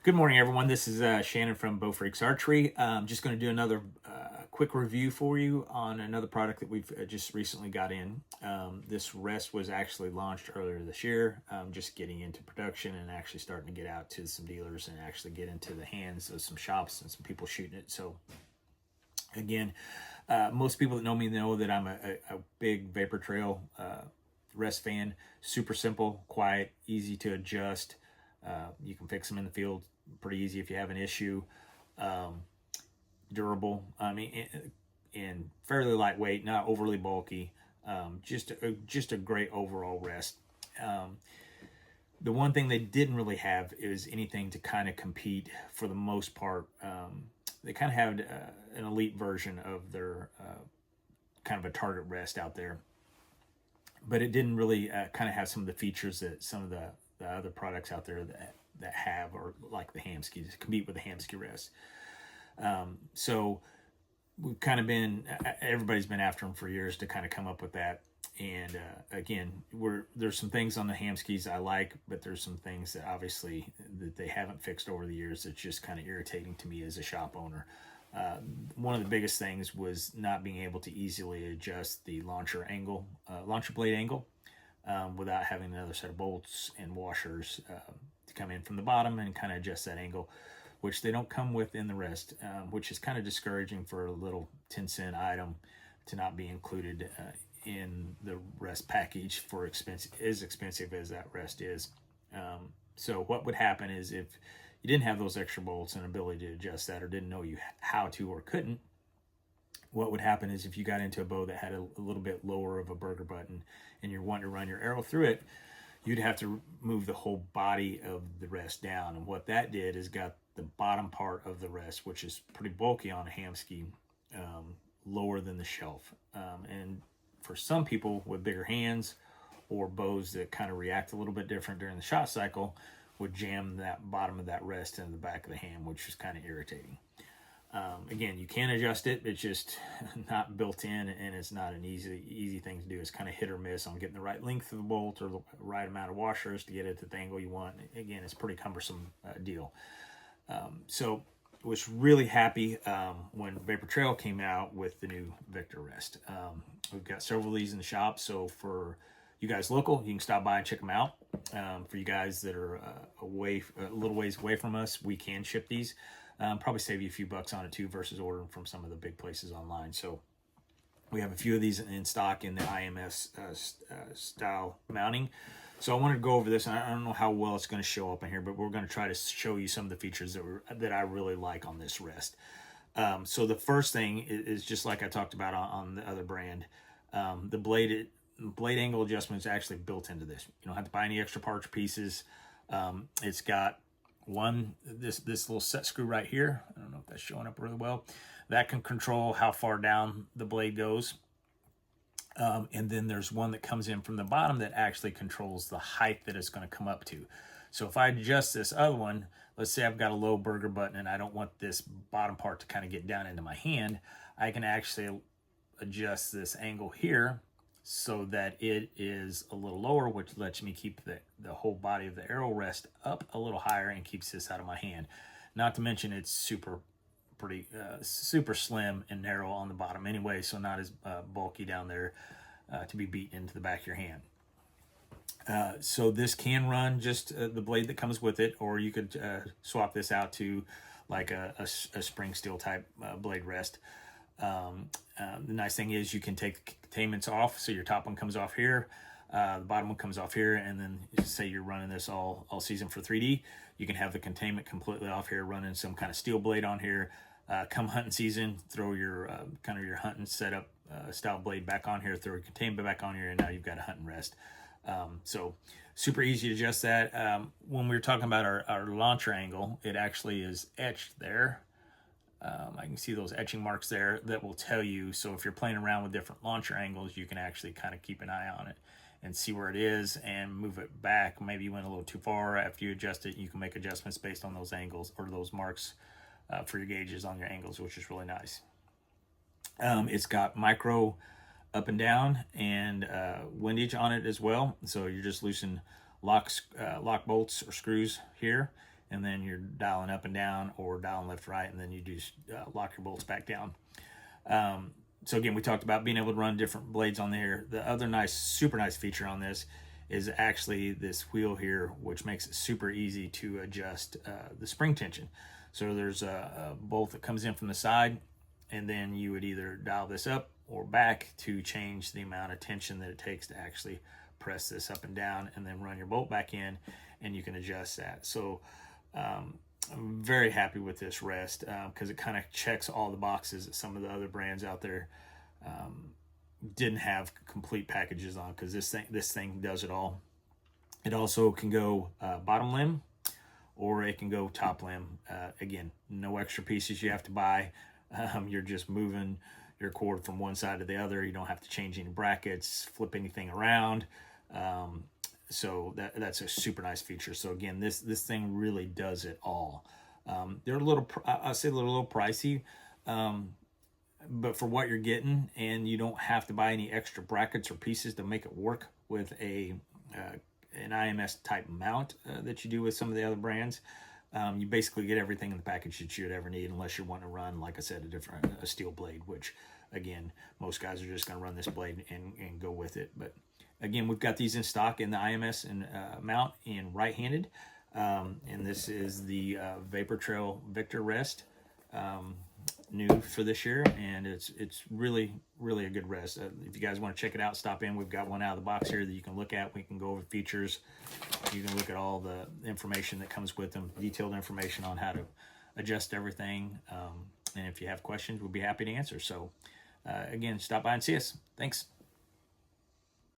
Good morning, everyone. This is Shannon from Bowfreaks Archery. Just going to do another quick review for you on another product that we've just recently got in. This rest was actually launched earlier this year, just getting into production and actually starting to get out to some dealers and actually get into the hands of some shops and some people shooting it. So again, most people that know me know that I'm a big Vaportrail rest fan. Super simple, quiet, easy to adjust. You can fix them in the field pretty easy if you have an issue. Durable, and fairly lightweight, not overly bulky. Just a great overall rest. The one thing they didn't really have is anything to kind of compete for the most part. They kind of had an elite version of their kind of a target rest out there, but it didn't really kind of have some of the features that some of the other products out there that have, or like the Hamskis, to compete with the Hamski rest. So we've kind of been, everybody's been after them for years to kind of come up with that. And again, there's some things on the Hamskis I like, but there's some things that obviously that they haven't fixed over the years that's just kind of irritating to me as a shop owner. One of the biggest things was not being able to easily adjust the launcher blade angle, without having another set of bolts and washers to come in from the bottom and kind of adjust that angle, which they don't come with in the rest, which is kind of discouraging for a little 10-cent item to not be included in the rest package for as expensive as that rest is. So what would happen is if you didn't have those extra bolts and ability to adjust that, or didn't know you how to or couldn't, what would happen is if you got into a bow that had a little bit lower of a burger button and you're wanting to run your arrow through it, you'd have to move the whole body of the rest down. And what that did is got the bottom part of the rest, which is pretty bulky on a Hamski, lower than the shelf. And for some people with bigger hands or bows that kind of react a little bit different during the shot cycle, would jam that bottom of that rest into the back of the hand, which was kind of irritating. Again, you can adjust it. It's just not built in, and it's not an easy thing to do. It's kind of hit or miss on getting the right length of the bolt or the right amount of washers to get it to the angle you want. Again, it's a pretty cumbersome deal. So I was really happy when Vaportrail came out with the new Victor rest. We've got several of these in the shop, so for you guys local, you can stop by and check them out. For you guys that are a little ways away from us, we can ship these. Probably save you a few bucks on it too versus ordering from some of the big places online. So we have a few of these in stock in the IMS style mounting. So I wanted to go over this. I don't know how well it's going to show up in here, but we're going to try to show you some of the features that I really like on this rest. So the first thing is just like I talked about on the other brand. The blade angle adjustment is actually built into this. You don't have to buy any extra parts or pieces. It's got this little set screw right here. I don't know if that's showing up really well. That can control how far down the blade goes. And then there's one that comes in from the bottom that actually controls the height that it's going to come up to. So if I adjust this other one, let's say I've got a low burger button and I don't want this bottom part to kind of get down into my hand, I can actually adjust this angle here so that it is a little lower, which lets me keep the whole body of the arrow rest up a little higher and keeps this out of my hand. Not to mention it's super slim and narrow on the bottom anyway, so not as bulky down there to be beaten into the back of your hand. So this can run just the blade that comes with it, or you could swap this out to like a spring steel type blade rest. The nice thing is you can take the containments off, so your top one comes off here, the bottom one comes off here, and then say you're running this all season for 3D, you can have the containment completely off here, running some kind of steel blade on here. Come hunting season, throw your kind of your hunting setup style blade back on here, throw your containment back on here, and now you've got a hunting rest. So super easy to adjust that. When we were talking about our launcher angle, it actually is etched there. I can see those etching marks there that will tell you. So if you're playing around with different launcher angles, you can actually kind of keep an eye on it and see where it is and move it back. Maybe you went a little too far. After you adjust it, you can make adjustments based on those angles or those marks for your gauges on your angles, which is really nice. It's got micro up and down and windage on it as well. So you're just loosening lock bolts or screws here, and then you're dialing up and down, or dialing left, right, and then you just lock your bolts back down. So again, we talked about being able to run different blades on there. The other nice, super nice feature on this is actually this wheel here, which makes it super easy to adjust the spring tension. So there's a bolt that comes in from the side, and then you would either dial this up or back to change the amount of tension that it takes to actually press this up and down, and then run your bolt back in, and you can adjust that. So I'm very happy with this rest, because it kind of checks all the boxes that some of the other brands out there didn't have complete packages on, because this thing does it all. It also can go bottom limb, or it can go top limb. Again, no extra pieces you have to buy. You're just moving your cord from one side to the other. You don't have to change any brackets, flip anything around. So that's a super nice feature. So again, this thing really does it all. They're a little, I'll say a little pricey, but for what you're getting, and you don't have to buy any extra brackets or pieces to make it work with an IMS type mount that you do with some of the other brands. You basically get everything in the package that you'd ever need, unless you're wanting to run, like I said, a steel blade, which again, most guys are just going to run this blade and go with it. But again, we've got these in stock in the IMS and mount in right-handed, and this is the Vaportrail Victor rest, new for this year, and it's really a good rest. If you guys want to check it out, stop in. We've got one out of the box here that you can look at. We can go over features. You can look at all the information that comes with them, detailed information on how to adjust everything, and if you have questions, we'll be happy to answer. So again, stop by and see us. Thanks.